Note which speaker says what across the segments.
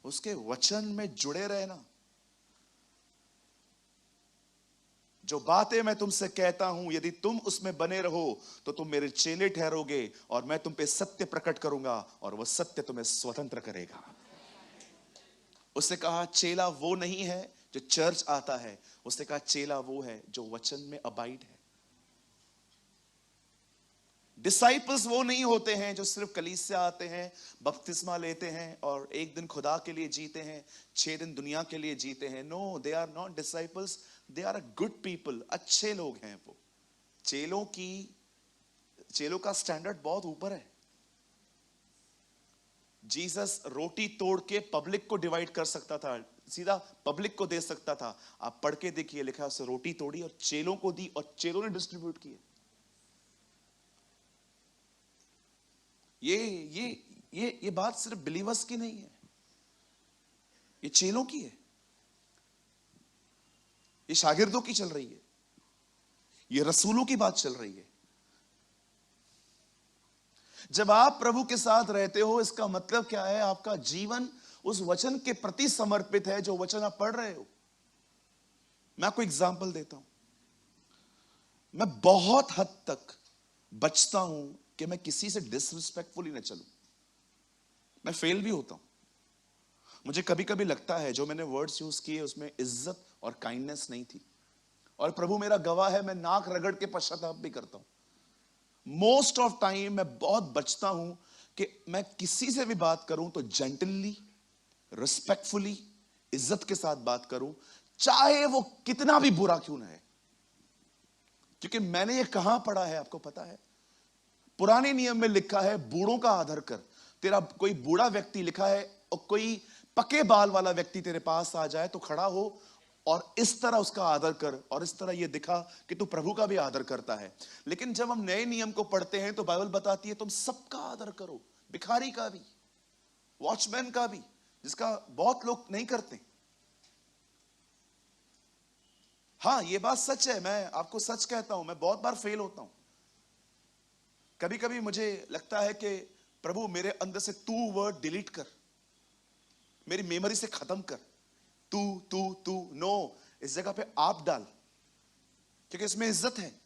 Speaker 1: उसके वचन में जुड़े रहना। जो बातें मैं तुमसे कहता हूं, यदि तुम उसमें बने रहो तो तुम मेरे चेले ठहरोगे, और मैं तुम पे सत्य प्रकट करूंगा और वह सत्य तुम्हें स्वतंत्र करेगा। उसने कहा चेला वो नहीं है जो चर्च आता है, उसने कहा चेला वो है जो वचन में अबाइड है। डिसाइपल्स वो नहीं होते हैं जो सिर्फ कलीसिया आते हैं, बपतिस्मा लेते हैं और एक दिन खुदा के लिए जीते हैं, 6 दिन दुनिया के लिए जीते हैं। No, they are not disciples, they are a good people. अच्छे लोग हैं वो। चेलों का स्टैंडर्ड बहुत ऊपर है। जीसस रोटी तोड़ के पब्लिक को डिवाइड कर सकता था, सीधा पब्लिक को दे सकता था। आप पढ़ के देखिए, लिखा है उसने रोटी तोड़ी और चेलों को दी और चेलों ने डिस्ट्रीब्यूट किए। ये बात सिर्फ बिलीवर्स की नहीं है, ये चेलों की है, ये शागिर्दों की चल रही है, ये रसूलों की बात चल रही है। जब आप प्रभु के साथ रहते हो, इसका मतलब क्या है? आपका जीवन उस वचन के प्रति समर्पित है जो वचन आप पढ़ रहे हो। मैं आपको एग्जांपल देता हूं। मैं बहुत हद तक बचता हूं कि मैं किसी से डिसरिस्पेक्टफुली न चलूं। मैं फेल भी होता हूं। मुझे कभी कभी लगता है जो मैंने वर्ड्स यूज किए उसमें इज्जत और काइंडनेस नहीं थी, और प्रभु मेरा गवाह है, मैं नाक रगड़ के पश्चाताप भी करता हूं। मोस्ट ऑफ टाइम मैं बहुत बचता हूं कि मैं किसी से भी बात करूं तो जेंटली, रिस्पेक्टफुली, इज्जत के साथ बात करूं, चाहे वो कितना भी बुरा क्यों ना है। क्योंकि मैंने ये कहां पढ़ा है आपको पता है? पुराने नियम में लिखा है बूढ़ों का आदर कर। तेरा कोई बूढ़ा व्यक्ति लिखा है और कोई पके बाल वाला व्यक्ति तेरे पास आ जाए तो खड़ा हो और इस तरह उसका आदर कर, और इस तरह यह दिखा कि तू प्रभु का भी आदर करता है। लेकिन जब हम नए नियम को पढ़ते हैं तो बाइबल बताती है तुम सबका आदर करो, भिखारी का भी, वॉचमैन का भी, जिसका बहुत लोग नहीं करते। हां, यह बात सच है, मैं आपको सच कहता हूं, मैं बहुत बार फेल होता हूं। कभी कभी मुझे लगता है कि प्रभु मेरे अंदर से तू वर्ड डिलीट कर, मेरी मेमोरी से खत्म कर। तू तू तू नो, इस जगह पे आप डाल, क्योंकि इसमें इज्जत है।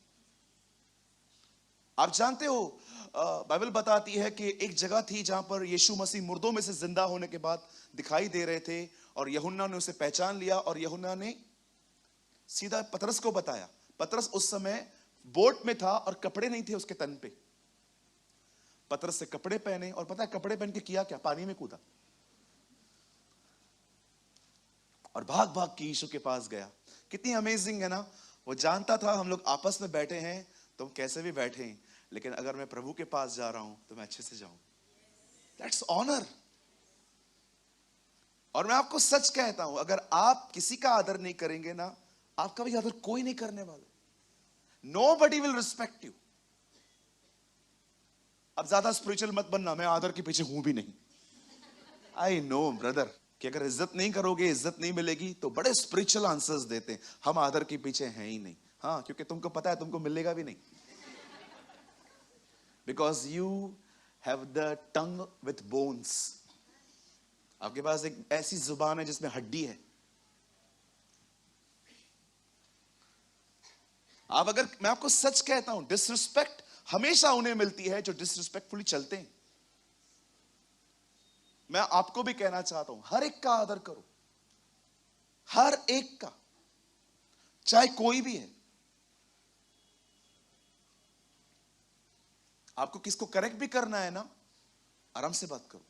Speaker 1: आप जानते हो, बाइबल बताती है कि एक जगह थी जहां पर यीशु मसीह मुर्दों में से जिंदा होने के बाद दिखाई दे रहे थे, और यूहन्ना ने उसे पहचान लिया, और यूहन्ना ने सीधा पतरस को बताया। पतरस उस समय बोट में था और कपड़े नहीं थे उसके तन पे। पतरस से कपड़े पहने, और पता है कपड़े पहन के किया क्या? पानी में कूदा और भाग भाग के यीशु के पास गया। कितनी अमेजिंग है ना। वो जानता था हम लोग आपस में बैठे हैं तो हम कैसे भी बैठे हैं, लेकिन अगर मैं प्रभु के पास जा रहा हूं तो मैं अच्छे से जाऊं। That's honour. और मैं आपको सच कहता हूं, अगर आप किसी का आदर नहीं करेंगे ना, आपका भी आदर कोई नहीं करने वाला। Nobody will respect you. अब ज्यादा स्पिरिचुअल मत बनना, मैं आदर के पीछे हूं भी नहीं। आई नो ब्रदर कि अगर इज्जत नहीं करोगे, इज्जत नहीं मिलेगी, तो बड़े स्पिरिचुअल आंसर्स देते हैं, हम आदर के पीछे हैं ही नहीं। हाँ, क्योंकि तुमको पता है तुमको मिलेगा भी नहीं। Because you have the tongue with bones. आपके पास एक ऐसी जुबान है जिसमें हड्डी है। आप अगर, मैं आपको सच कहता हूं, डिसरिस्पेक्ट हमेशा उन्हें मिलती है जो डिसरिस्पेक्टफुली चलते हैं। मैं आपको भी कहना चाहता हूं, हर एक का आदर करो, हर एक का, चाहे कोई भी है। आपको किसको करेक्ट भी करना है ना, आराम से बात करो।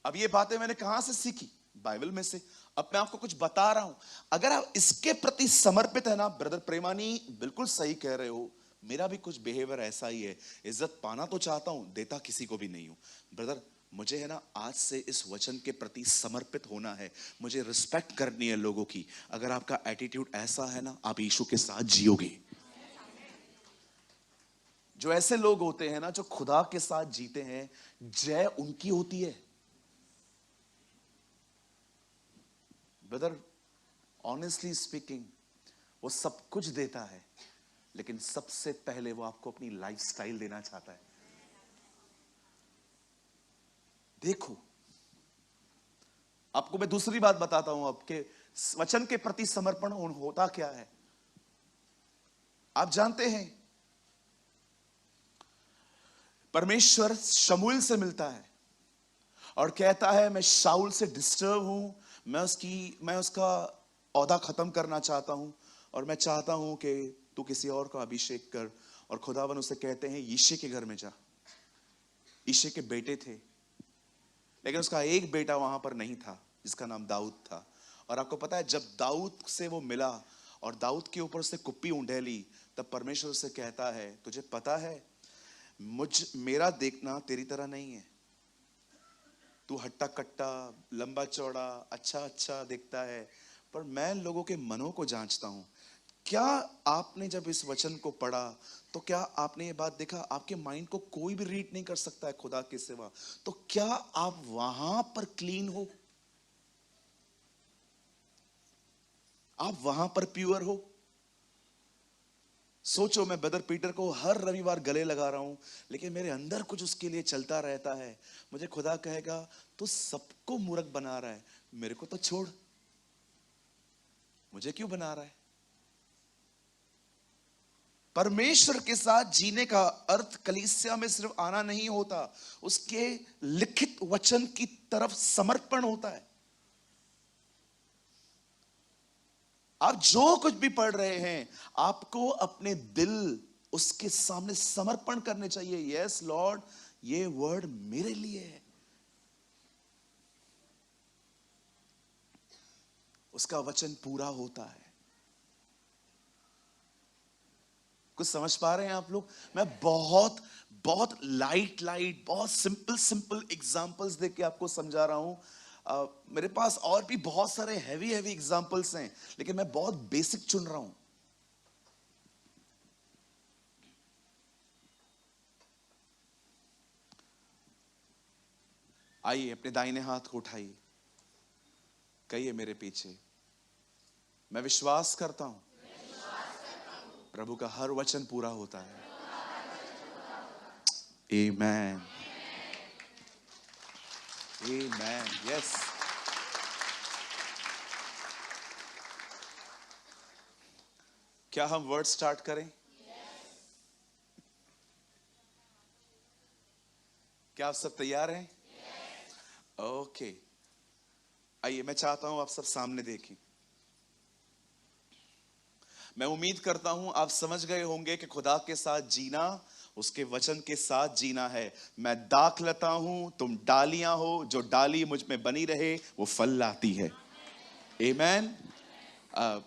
Speaker 1: अब ये बातें मैंने कहां से सीखी? बाइबल में से। अब मैं आपको कुछ बता रहा हूं, अगर आप इसके प्रति समर्पित है ना, ब्रदर प्रेमानी बिल्कुल सही कह रहे हो, मेरा भी कुछ बिहेवियर ऐसा ही है। इज्जत पाना तो चाहता हूं, देता किसी को भी नहीं हूं। ब्रदर मुझे है ना, आज से इस वचन के प्रति समर्पित होना है, मुझे रिस्पेक्ट करनी है लोगों की। अगर आपका एटीट्यूड ऐसा है ना, आप यीशु के साथ जियोगे। जो ऐसे लोग होते हैं ना, जो खुदा के साथ जीते हैं, जय उनकी होती है। ब्रदर ऑनेस्टली स्पीकिंग, वो सब कुछ देता है, लेकिन सबसे पहले वो आपको अपनी लाइफस्टाइल देना चाहता है। देखो, आपको मैं दूसरी बात बताता हूं, आपके वचन के प्रति समर्पण होता क्या है। आप जानते हैं, परमेश्वर शमूएल से मिलता है और कहता है मैं शाऊल से डिस्टर्ब हूं, मैं उसका औहदा खत्म करना चाहता हूं और मैं चाहता हूं कि तू किसी और का अभिषेक कर। और खुदावन उसे कहते हैं यिशै के घर में जा। यिशै के बेटे थे, लेकिन उसका एक बेटा वहां पर नहीं था जिसका नाम दाऊद था। और आपको पता है, जब दाऊद से वो मिला और दाऊद के ऊपर उसने कुप्पी उंडेली, तब परमेश्वर उसे कहता है तुझे पता है मेरा देखना तेरी तरह नहीं है। तू हट्टा कट्टा, लंबा चौड़ा, अच्छा दिखता है, पर मैं लोगों के मनों को जांचता हूं। क्या आपने जब इस वचन को पढ़ा तो क्या आपने ये बात देखा, आपके माइंड को कोई भी रीड नहीं कर सकता है खुदा के सिवा। तो क्या आप वहां पर क्लीन हो? आप वहां पर प्योर हो? सोचो, मैं ब्रदर पीटर को हर रविवार गले लगा रहा हूं, लेकिन मेरे अंदर कुछ उसके लिए चलता रहता है। मुझे खुदा कहेगा तू सबको मूर्ख बना रहा है, मेरे को तो छोड़, मुझे क्यों बना रहा है? परमेश्वर के साथ जीने का अर्थ कलीसिया में सिर्फ आना नहीं होता, उसके लिखित वचन की तरफ समर्पण होता है। आप जो कुछ भी पढ़ रहे हैं, आपको अपने दिल उसके सामने समर्पण करने चाहिए। यस लॉर्ड, ये वर्ड मेरे लिए है। उसका वचन पूरा होता है। कुछ समझ पा रहे हैं आप लोग? मैं बहुत बहुत लाइट बहुत सिंपल एग्जांपल्स देके आपको समझा रहा हूं। मेरे पास और भी बहुत सारे हैवी एग्जांपल्स हैं, लेकिन मैं बहुत बेसिक चुन रहा हूं। आइए, अपने दाहिने हाथ को उठाइए, कहिए मेरे पीछे, मैं विश्वास करता हूं प्रभु का हर वचन पूरा होता है। आमेन, आमेन, यस। क्या हम वर्ड स्टार्ट करें? क्या आप सब तैयार हैं? ओके। आइए, मैं चाहता हूं आप सब सामने देखें। मैं उम्मीद करता हूं आप समझ गए होंगे कि खुदा के साथ जीना उसके वचन के साथ जीना है। मैं दाखलता हूं, तुम डालियां हो, जो डाली मुझ में बनी रहे वो फल लाती है। आमेन।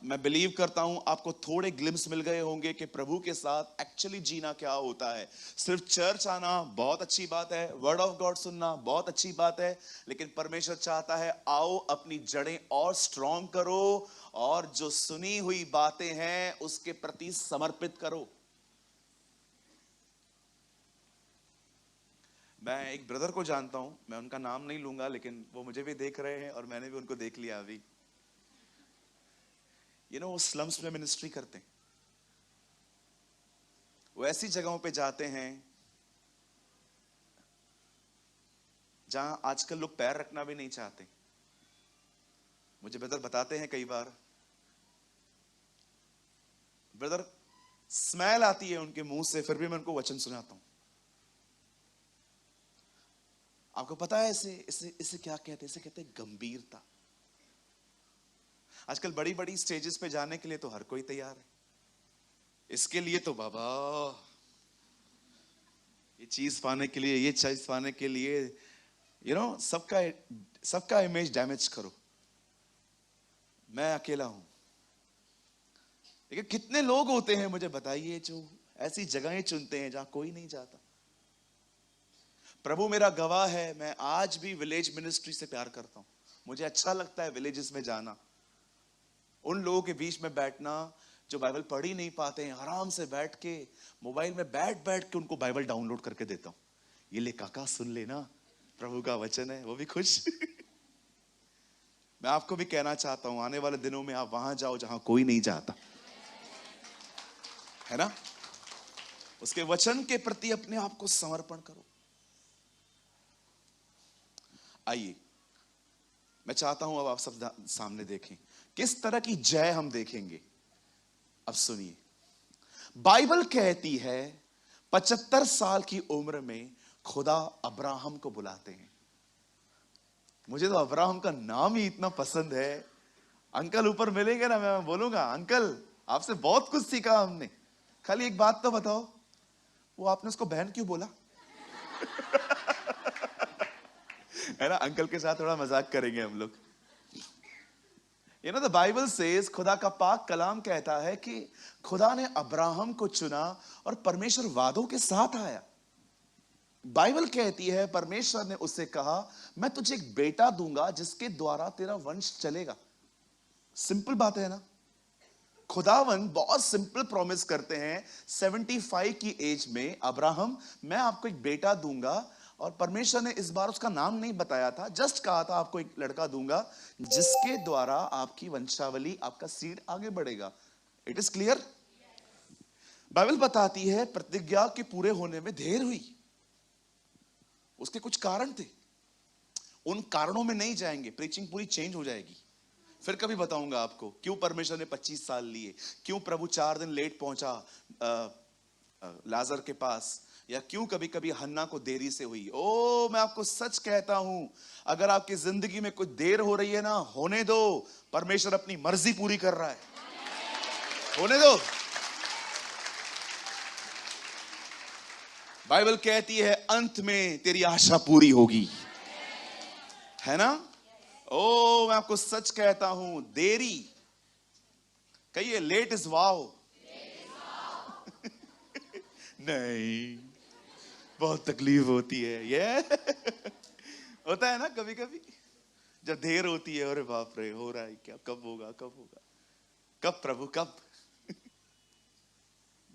Speaker 1: मैं बिलीव करता हूं आपको थोड़े ग्लिम्स मिल गए होंगे कि प्रभु के साथ एक्चुअली जीना क्या होता है। सिर्फ चर्च आना बहुत अच्छी बात है, वर्ड ऑफ गॉड सुनना बहुत अच्छी बात है, लेकिन परमेश्वर चाहता है आओ अपनी जड़ें और स्ट्रांग करो और जो सुनी हुई बातें हैं उसके प्रति समर्पित करो। मैं एक ब्रदर को जानता हूं, मैं उनका नाम नहीं लूंगा, लेकिन वो मुझे भी देख रहे हैं और मैंने भी उनको देख लिया अभी। वो स्लम्स में मिनिस्ट्री करते हैं। वो ऐसी जगहों पे जाते हैं जहां आजकल लोग पैर रखना भी नहीं चाहते। मुझे ब्रदर बताते हैं कई बार, ब्रदर स्मेल आती है उनके मुंह से, फिर भी मैं उनको वचन सुनाता हूं। आपको पता है इसे इसे इसे क्या कहते हैं? इसे कहते हैं गंभीरता। आजकल बड़ी बड़ी स्टेजेस पे जाने के लिए तो हर कोई तैयार है। इसके लिए तो बाबा, ये चीज पाने के लिए, ये चीज पाने के लिए सबका इमेज डैमेज करो। मैं अकेला हूं, लेकिन कितने लोग होते हैं मुझे बताइए जो ऐसी जगहें चुनते हैं जहां कोई नहीं जाता। प्रभु मेरा गवाह है, मैं आज भी विलेज मिनिस्ट्री से प्यार करता हूं। मुझे अच्छा लगता है विलेजेस में जाना, उन लोगों के बीच में बैठना जो बाइबल पढ़ ही नहीं पाते हैं, आराम से बैठ के मोबाइल में बैठ के उनको बाइबल डाउनलोड करके देता हूं। ये ले काका सुन लेना, प्रभु का वचन है, वो भी खुश। मैं आपको भी कहना चाहता हूं, आने वाले दिनों में आप वहां जाओ जहां कोई नहीं जाता है ना। उसके वचन के प्रति अपने आप को समर्पण करो। आइए, मैं चाहता हूं अब आप सब सामने देखें किस तरह की जय हम देखेंगे। अब सुनिए, बाइबल कहती है 75 साल की उम्र में खुदा अब्राहम को बुलाते हैं। मुझे तो अब्राहम का नाम ही इतना पसंद है। अंकल ऊपर मिलेंगे ना, मैं बोलूंगा अंकल आपसे बहुत कुछ सीखा हमने, खाली एक बात तो बताओ, वो आपने उसको बहन क्यों बोला? है ना, अंकल के साथ थोड़ा मजाक करेंगे हम लोग। द बाइबल सेज, खुदा का पाक कलाम कहता है कि खुदा ने अब्राहम को चुना और परमेश्वर वादों के साथ आया। बाइबल कहती है परमेश्वर ने उससे कहा, मैं तुझे एक बेटा दूंगा जिसके द्वारा तेरा वंश चलेगा। सिंपल बात है ना, खुदावन बहुत सिंपल प्रॉमिस करते हैं। 75 की एज में अब्राहम, मैं आपको एक बेटा दूंगा, और परमेश्वर ने इस बार उसका नाम नहीं बताया था, जस्ट कहा था आपको एक लड़का दूंगा जिसके द्वारा आपकी वंशावली, आपका सीड आगे बढ़ेगा। It is clear. बाइबल बताती है प्रतिज्ञा के पूरे होने में देर हुई। उसके कुछ कारण थे, उन कारणों में नहीं जाएंगे, प्रीचिंग पूरी चेंज हो जाएगी। फिर कभी बताऊंगा आपको क्यों परमेश्वर ने 25 साल लिए, क्यों प्रभु 4 दिन लेट पहुंचा लाजर के पास, या क्यों कभी कभी हन्ना को देरी से हुई। ओ, मैं आपको सच कहता हूं, अगर आपकी जिंदगी में कुछ देर हो रही है ना, होने दो, परमेश्वर अपनी मर्जी पूरी कर रहा है, होने दो। बाइबल कहती है अंत में तेरी आशा पूरी होगी, है ना। ओ, मैं आपको सच कहता हूं, देरी, कहिए लेट इज वाओ। नहीं, बहुत तकलीफ होती है ये। होता है ना कभी कभी, जब देर होती है, अरे बाप रे, हो रहा है क्या, कब होगा, कब होगा, कब प्रभु कब।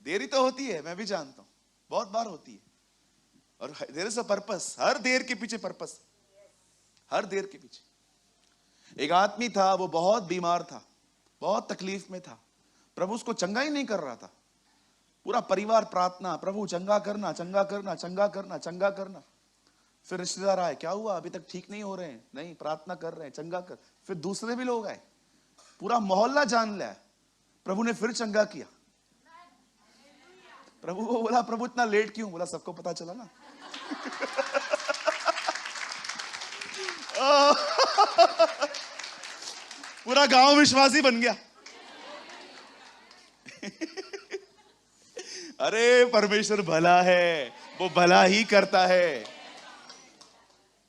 Speaker 1: देरी तो होती है, मैं भी जानता हूं, बहुत बार होती है, और देयर इज अ पर्पस, हर देर के पीछे पर्पस, हर देर के पीछे। एक आदमी था, वो बहुत बीमार था, बहुत तकलीफ में था, प्रभु उसको चंगा ही नहीं कर रहा था। पूरा परिवार प्रार्थना, प्रभु चंगा करना, चंगा करना, चंगा करना, चंगा करना। फिर रिश्तेदार आए, क्या हुआ, अभी तक ठीक नहीं हो रहे हैं? नहीं, प्रार्थना कर रहे हैं, चंगा कर। फिर दूसरे भी लोग आए, पूरा मोहल्ला जान लिया। प्रभु ने फिर चंगा किया। प्रभु को बोला, प्रभु इतना लेट क्यों? बोला, सबको पता चला ना। पूरा गांव विश्वासी बन गया। अरे परमेश्वर भला है, वो भला ही करता है।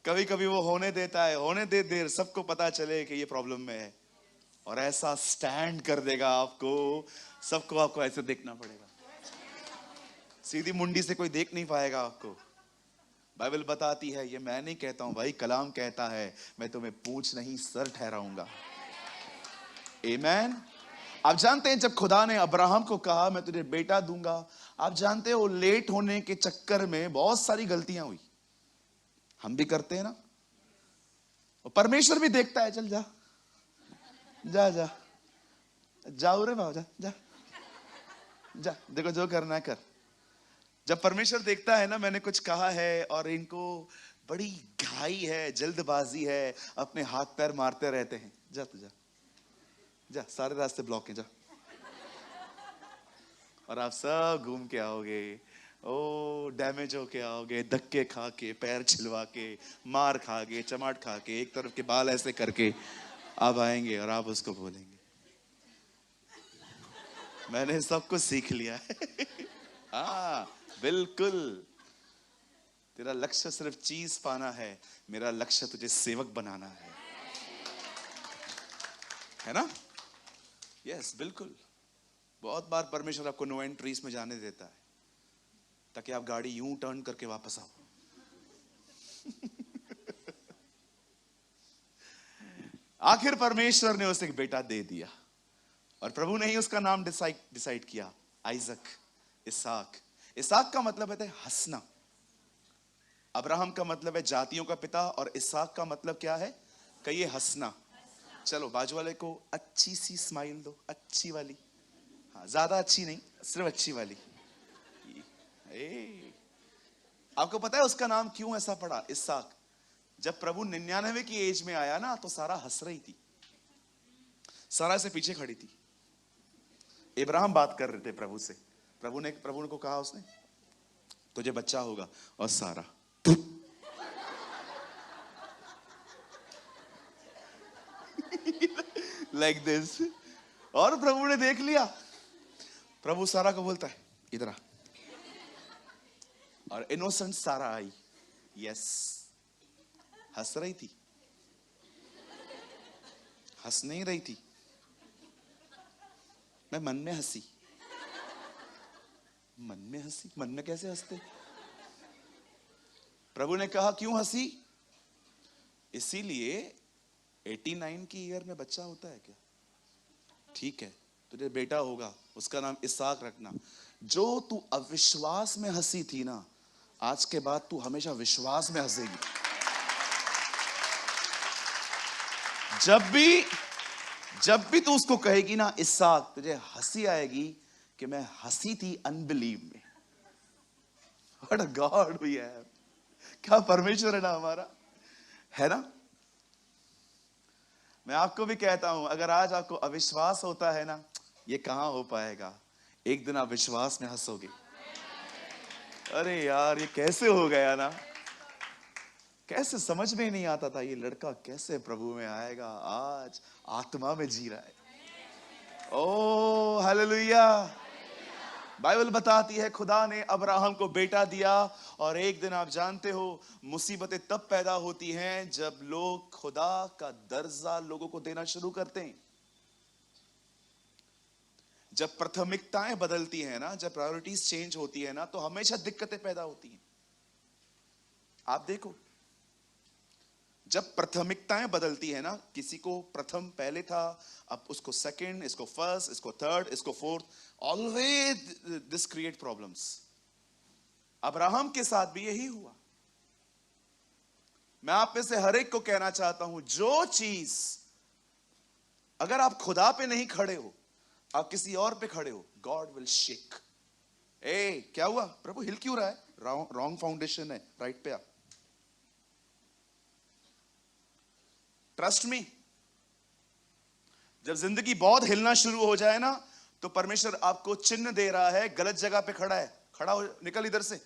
Speaker 1: कभी कभी वो होने देता है, होने दे देर, सबको पता चले कि ये प्रॉब्लम में है, और ऐसा स्टैंड कर देगा आपको, सबको आपको ऐसे देखना पड़ेगा, सीधी मुंडी से कोई देख नहीं पाएगा आपको। बाइबल बताती है, ये मैं नहीं कहता हूं भाई, कलाम कहता है, मैं तुम्हें पूंछ नहीं सर ठहराऊंगा। आमेन। आप जानते हैं जब खुदा ने अब्राहम को कहा मैं तुझे बेटा दूंगा, आप जानते हो लेट होने के चक्कर में बहुत सारी गलतियां हुई, हम भी करते हैं ना। और परमेश्वर भी देखता है, चल जा जा जा जाओ रे बाबा, जा जा जा, देखो जो करना है कर। जब परमेश्वर देखता है ना, मैंने कुछ कहा है और इनको बड़ी घाई है, जल्दबाजी है, अपने हाथ पैर मारते रहते हैं, जा तू जा जा, सारे रास्ते ब्लॉक हैं, जा, और आप सब घूम के आओगे, ओ डैमेज होके आओगे, धक्के खा के, पैर छिलवा के, मार खा के, चमाट खा के, एक तरफ के बाल ऐसे करके आप आएंगे, और आप उसको बोलेंगे मैंने सब कुछ सीख लिया है। हाँ बिल्कुल, तेरा लक्ष्य सिर्फ चीज पाना है, मेरा लक्ष्य तुझे सेवक बनाना है ना। यस बिल्कुल। बहुत बार परमेश्वर आपको नो एंट्रीज में जाने देता है ताकि आप गाड़ी यूं टर्न करके वापस आओ। आखिर परमेश्वर ने उसे एक बेटा दे दिया, और प्रभु ने ही उसका नाम डिसाइड किया, आइजक, इसहाक। इसहाक का मतलब है हंसना। अब्राहम का मतलब है जातियों का पिता, और इसहाक का मतलब क्या है? कहिए हंसना। चलो बाजू वाले को अच्छी सी स्माइल दो, अच्छी वाली, हाँ ज्यादा अच्छी नहीं, सिर्फ अच्छी वाली। आपको पता है उसका नाम क्यों ऐसा पड़ा, इसहाक? जब प्रभु 99 की एज में आया ना, तो सारा हंस रही थी, सारा से पीछे खड़ी थी। इब्राहिम बात कर रहे थे प्रभु से। प्रभु को कहा उसने, तुझे बच्चा होगा, और सारा लाइक दिस। और प्रभु ने देख लिया। प्रभु सारा को बोलता है, इधर आ। और इनोसेंट सारा आई। यस, हंस रही थी, हंस नहीं रही थी। मैं मन में हंसी। मन में हंसी? मन में कैसे हंसते? प्रभु ने कहा, क्यों हंसी? इसीलिए 89 की ईयर में बच्चा होता है क्या? ठीक है, तुझे बेटा होगा, उसका नाम इसहाक रखना। जो तू अविश्वास में हंसी थी ना, आज के बाद तू हमेशा विश्वास में हंसेगी। जब भी तू उसको कहेगी ना इसहाक, तुझे हंसी आएगी कि मैं हंसी थी अनबिलीव में। What a god we have. क्या परमेश्वर है ना हमारा, है ना। मैं आपको भी कहता हूं, अगर आज आपको अविश्वास होता है ना, ये कहां हो पाएगा। एक दिन आप विश्वास में हंसोगे। अरे यार, ये कैसे हो गया ना, कैसे समझ में नहीं आता था ये लड़का कैसे प्रभु में आएगा। आज आत्मा में जी रहा है। ओ हालेलुया। बाइबल बताती है खुदा ने अब्राहम को बेटा दिया। और एक दिन आप जानते हो, मुसीबतें तब पैदा होती हैं जब लोग खुदा का दर्जा लोगों को देना शुरू करते हैं। जब प्राथमिकताएं बदलती हैं ना, जब प्रायोरिटीज चेंज होती है ना, तो हमेशा दिक्कतें पैदा होती हैं। आप देखो, जब प्राथमिकताएं बदलती है ना, किसी को प्रथम पहले था, अब उसको सेकंड, इसको फर्स्ट, इसको थर्ड, इसको fourth, always this create problems. Abraham के साथ भी यही हुआ। मैं आप में से हर एक को कहना चाहता हूं, जो चीज अगर आप खुदा पे नहीं खड़े हो, आप किसी और पे खड़े हो, गॉड विल शेक। क्या हुआ प्रभु, हिल क्यों रहा है? रॉन्ग फाउंडेशन है, राइट पे आ। ट्रस्ट मी, जब जिंदगी बहुत हिलना शुरू हो जाए ना, तो परमेश्वर आपको चिन्ह दे रहा है, गलत जगह पे खड़ा है, खड़ा हो, निकल इधर से।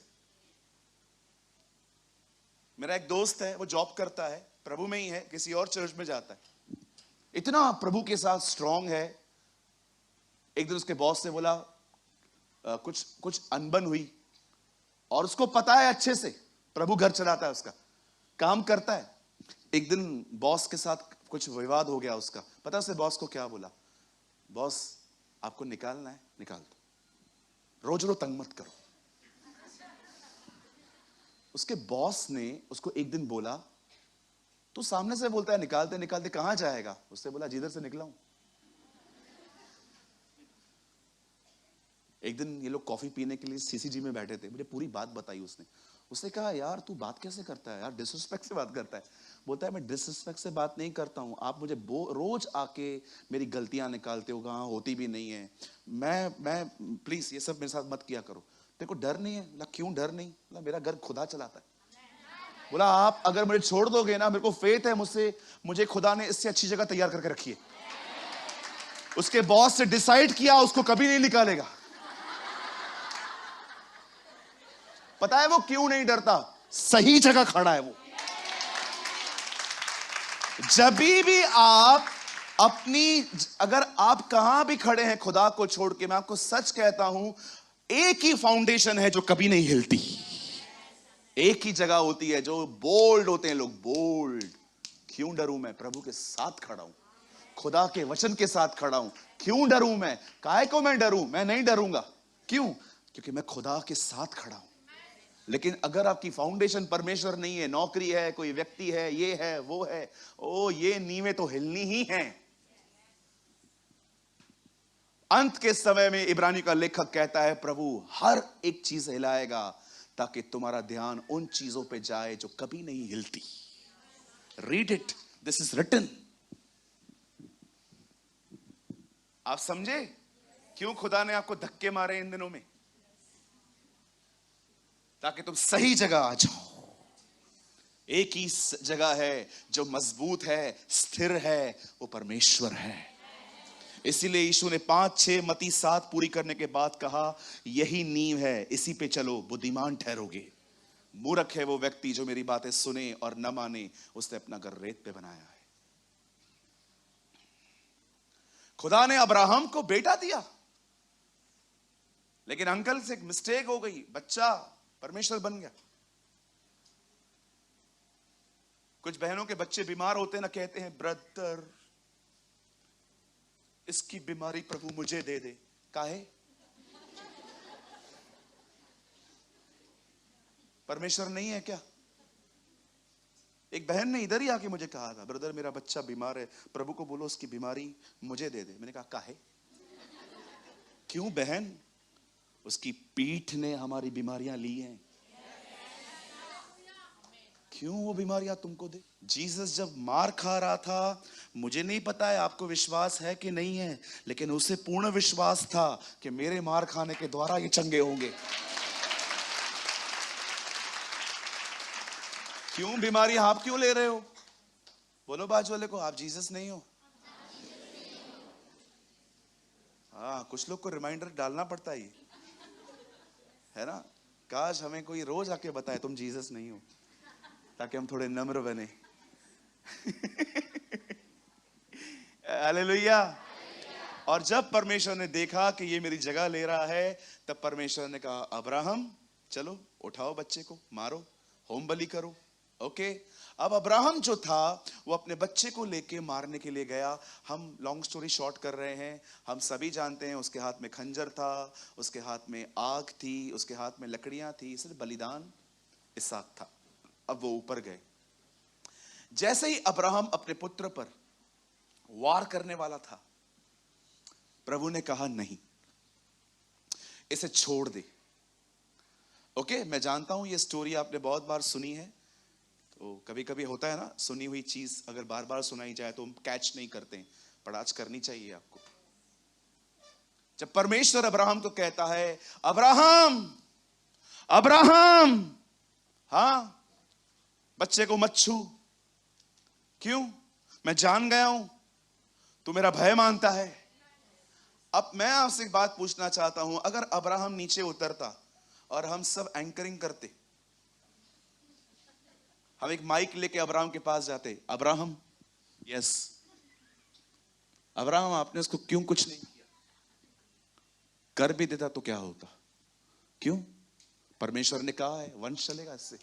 Speaker 1: मेरा एक दोस्त है, वो जॉब करता है, प्रभु में ही है, किसी और चर्च में जाता है, इतना प्रभु के साथ स्ट्रांग है। एक दिन उसके बॉस से बोला, कुछ अनबन हुई, और उसको पता है अच्छे से, प्रभु घर चलाता है, उसका काम करता है। एक दिन बॉस के साथ कुछ विवाद हो गया उसका। पता है उसने बॉस को क्या बोला? बॉस, आपको निकालना है, निकाल दो, रोज रोज तंग मत करो। उसके बॉस ने उसको एक दिन बोला, तू सामने से बोलता है निकालते निकालते कहां जाएगा? उससे बोला, जिधर से निकला हूं। एक दिन ये लोग कॉफी पीने के लिए सीसीजी में बैठे थे, मुझे पूरी बात बताई उसने। उसने कहा, यार तू बात कैसे करता है यार, डिसरिस्पेक्ट से बात करता है। बोलता है, मैं डिसरिस्पेक्ट से बात नहीं करता हूं, आप मुझे रोज आके मेरी गलतियां निकालते हो, कहां होती भी नहीं है। मैं प्लीज ये सब मेरे साथ मत किया करो। तेरे को डर नहीं है? बोला, क्यों डर नहीं? बोला, मेरा घर खुदा चलाता है। बोला, आप अगर मुझे छोड़ दोगे ना, मेरे को फेथ है, मुझे खुदा ने इससे अच्छी जगह तैयार करके रखी है। उसके बॉस से डिसाइड किया, उसको कभी नहीं निकालेगा। पता है वो क्यों नहीं डरता? सही जगह खड़ा है वो। जब भी आप अगर आप कहां भी खड़े हैं खुदा को छोड़ के, मैं आपको सच कहता हूं, एक ही फाउंडेशन है जो कभी नहीं हिलती। एक ही जगह होती है जो बोल्ड होते हैं लोग, बोल्ड। क्यों डरूं मैं? प्रभु के साथ खड़ा हूं, खुदा के वचन के साथ खड़ा हूं। क्यों डरूं मैं? काहे को मैं डरूं? मैं नहीं डरूंगा। क्यों? क्योंकि मैं खुदा के साथ खड़ा हूं। लेकिन अगर आपकी फाउंडेशन परमेश्वर नहीं है, नौकरी है, कोई व्यक्ति है, ये है, वो है, ये नींवें तो हिलनी ही हैं। अंत के समय में इब्रानी का लेखक कहता है, प्रभु हर एक चीज हिलाएगा ताकि तुम्हारा ध्यान उन चीजों पे जाए जो कभी नहीं हिलती। Read it, this is written. आप समझे क्यों खुदा ने आपको धक्के मारे इन दिनों में? ताकि तुम सही जगह आ जाओ। एक ही जगह है जो मजबूत है, स्थिर है, वो परमेश्वर है। इसीलिए यीशु ने 5, 6, मत्ती 7 पूरी करने के बाद कहा, यही नींव है, इसी पे चलो, बुद्धिमान ठहरोगे। मूर्ख है वो व्यक्ति जो मेरी बातें सुने और न माने, उसने अपना घर रेत पे बनाया है। खुदा ने अब्राहम को बेटा दिया, लेकिन अंकल से एक मिस्टेक हो गई, बच्चा परमेश्वर बन गया। कुछ बहनों के बच्चे बीमार होते ना, कहते हैं ब्रदर इसकी बीमारी प्रभु मुझे दे दे। काहे? परमेश्वर नहीं है क्या? एक बहन ने इधर ही आके मुझे कहा था, ब्रदर मेरा बच्चा बीमार है, प्रभु को बोलो उसकी बीमारी मुझे दे दे। मैंने कहा काहे? क्यों बहन? उसकी पीठ ने हमारी बीमारियां ली हैं, क्यों वो बीमारियां तुमको दे? जीसस जब मार खा रहा था, मुझे नहीं पता है आपको विश्वास है कि नहीं है, लेकिन उसे पूर्ण विश्वास था कि मेरे मार खाने के द्वारा ये चंगे होंगे। क्यों बीमारी आप क्यों ले रहे हो? बोलो बाजू वाले को, आप जीसस नहीं हो। हाँ, कुछ लोग को रिमाइंडर डालना पड़ता है ना। काश हमें कोई रोज आके बताए तुम जीसस नहीं हो, ताकि हम थोड़े नम्र बने। हालेलुया। और जब परमेश्वर ने देखा कि ये मेरी जगह ले रहा है, तब परमेश्वर ने कहा अब्राहम चलो उठाओ बच्चे को, मारो, होम बलि करो। ओके, अब अब्राहम जो था वो अपने बच्चे को लेके मारने के लिए गया। हम लॉन्ग स्टोरी शॉर्ट कर रहे हैं, हम सभी जानते हैं उसके हाथ में खंजर था, उसके हाथ में आग थी, उसके हाथ में लकड़ियां थी, इसलिए बलिदान इसहाक था। अब वो ऊपर गए। जैसे ही अब्राहम अपने पुत्र पर वार करने वाला था, प्रभु ने कहा नहीं, इसे छोड़ दे। ओके, मैं जानता हूं ये स्टोरी आपने बहुत बार सुनी है, तो कभी कभी होता है ना, सुनी हुई चीज अगर बार बार सुनाई जाए तो हम कैच नहीं करते, पर आज करनी चाहिए आपको। जब परमेश्वर अब्राहम को कहता है अब्राहम अब्राहम, हाँ बच्चे को मत छू। क्यों? मैं जान गया हूं तू मेरा भय मानता है। अब मैं आपसे एक बात पूछना चाहता हूं, अगर अब्राहम नीचे उतरता और हम सब एंकरिंग करते, हम एक माइक लेके अब्राहम के पास जाते, अब्राहम, यस अब्राहम आपने उसको क्यों कुछ नहीं किया? कर भी देता तो क्या होता? क्यों? परमेश्वर ने कहा है वंश चलेगा इससे,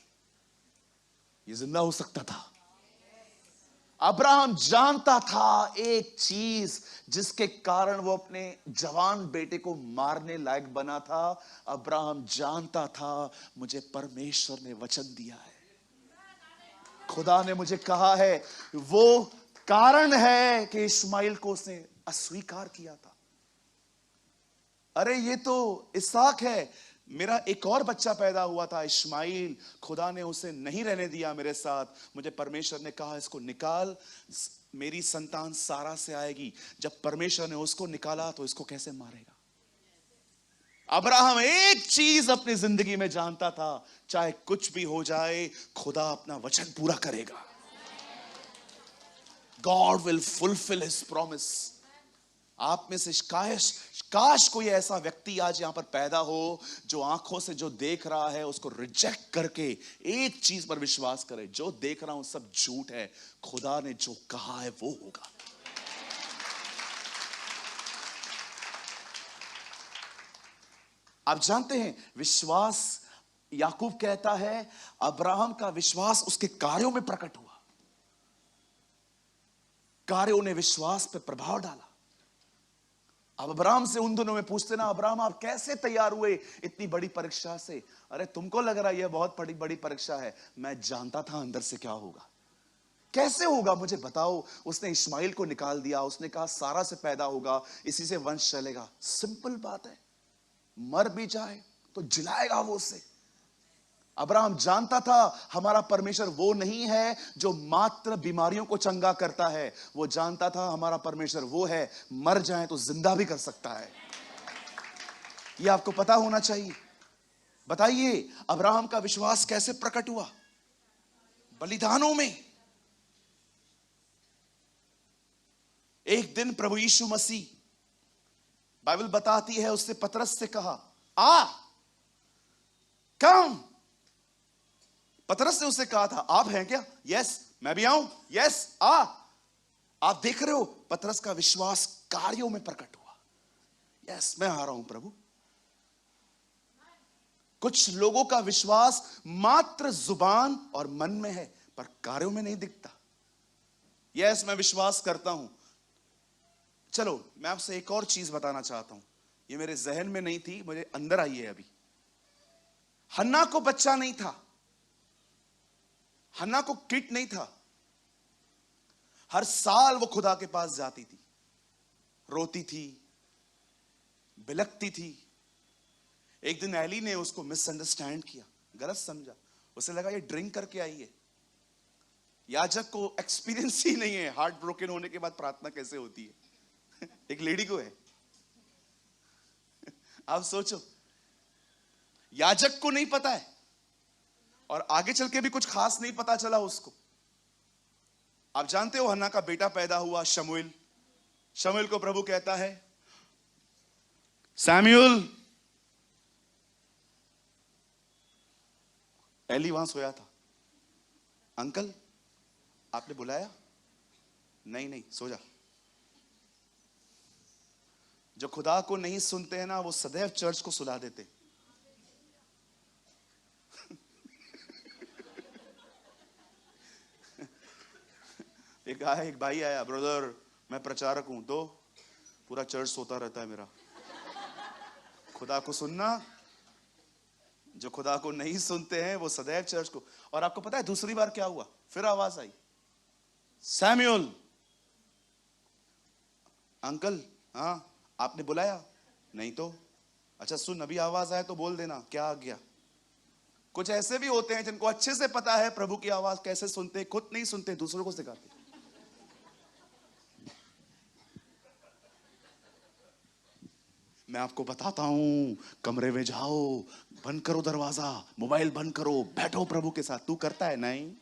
Speaker 1: ये जिंदा हो सकता था। अब्राहम जानता था एक चीज जिसके कारण वो अपने जवान बेटे को मारने लायक बना था। अब्राहम जानता था मुझे परमेश्वर ने वचन दिया है, खुदा ने मुझे कहा है, वो कारण है कि इस्माइल को उसने अस्वीकार किया था। अरे ये तो इसहाक है, मेरा एक और बच्चा पैदा हुआ था इस्माइल, खुदा ने उसे नहीं रहने दिया मेरे साथ, मुझे परमेश्वर ने कहा इसको निकाल, मेरी संतान सारा से आएगी। जब परमेश्वर ने उसको निकाला तो इसको कैसे मारेगा? अब्राहम एक चीज अपनी जिंदगी में जानता था, चाहे कुछ भी हो जाए खुदा अपना वचन पूरा करेगा। God will fulfil his promise. आप में से काश कोई ऐसा व्यक्ति आज यहां पर पैदा हो जो आंखों से जो देख रहा है उसको रिजेक्ट करके एक चीज पर विश्वास करे, जो देख रहा हूं सब झूठ है, खुदा ने जो कहा है वो होगा। आप जानते हैं विश्वास, याकूब कहता है अब्राहम का विश्वास उसके कार्यों में प्रकट हुआ, कार्यों ने विश्वास पर प्रभाव डाला। अब अब्राहम से उन दिनों में पूछते ना, अब्राहम आप कैसे तैयार हुए इतनी बड़ी परीक्षा से? अरे तुमको लग रहा है यह बहुत बड़ी परीक्षा है, मैं जानता था अंदर से क्या होगा। कैसे होगा मुझे बताओ। उसने इस्माइल को निकाल दिया, उसने कहा सारा से पैदा होगा, इसी से वंश चलेगा। सिंपल बात है, मर भी जाए तो जिलाएगा वो उसे। अब्राहम जानता था हमारा परमेश्वर वो नहीं है जो मात्र बीमारियों को चंगा करता है, वो जानता था हमारा परमेश्वर वो है मर जाए तो जिंदा भी कर सकता है। ये आपको पता होना चाहिए। बताइए अब्राहम का विश्वास कैसे प्रकट हुआ? बलिदानों में। एक दिन प्रभु यीशु मसीह, बाइबल बताती है, उसने पतरस से कहा, आ कम। पतरस ने उससे कहा था, आप हैं क्या? यस। मैं भी आऊं? यस, आ। आप देख रहे हो पतरस का विश्वास कार्यों में प्रकट हुआ। यस, मैं आ रहा हूं प्रभु। कुछ लोगों का विश्वास मात्र जुबान और मन में है, पर कार्यों में नहीं दिखता। यस, मैं विश्वास करता हूं। चलो मैं आपसे एक और चीज बताना चाहता हूं, ये मेरे जहन में नहीं थी, मुझे अंदर आई है अभी। हन्ना को बच्चा नहीं था, हन्ना को किट नहीं था। हर साल वो खुदा के पास जाती थी, रोती थी, बिलखती थी। एक दिन एली ने उसको मिसअंडरस्टैंड किया, गलत समझा। उसे लगा ये ड्रिंक करके आई है। याजक को एक्सपीरियंस ही नहीं है हार्ट ब्रोकन होने के बाद प्रार्थना कैसे होती है। एक लेडी को है। आप सोचो, याजक को नहीं पता है और आगे चल के भी कुछ खास नहीं पता चला उसको। आप जानते हो हन्ना का बेटा पैदा हुआ, शमूएल। शमूएल को प्रभु कहता है, सैमुअल। एली वहां सोया था। अंकल आपने बुलाया? नहीं नहीं, सो जा। जो खुदा को नहीं सुनते हैं ना, वो सदैव चर्च को सुला देते। एक भाई आया, ब्रदर मैं प्रचारक हूं, तो पूरा चर्च सोता रहता है मेरा। खुदा को सुनना, जो खुदा को नहीं सुनते हैं वो सदैव चर्च को। और आपको पता है दूसरी बार क्या हुआ? फिर आवाज आई, सैमुअल। अंकल हाँ, आपने बुलाया? नहीं तो। अच्छा सुन, अभी आवाज आए तो बोल देना क्या आ गया। कुछ ऐसे भी होते हैं जिनको अच्छे से पता है प्रभु की आवाज कैसे सुनते, खुद नहीं सुनते, दूसरों को सिखाते। मैं आपको बताता हूं, कमरे में जाओ, बंद करो दरवाजा, मोबाइल बंद करो, बैठो प्रभु के साथ। तू करता है? नहीं।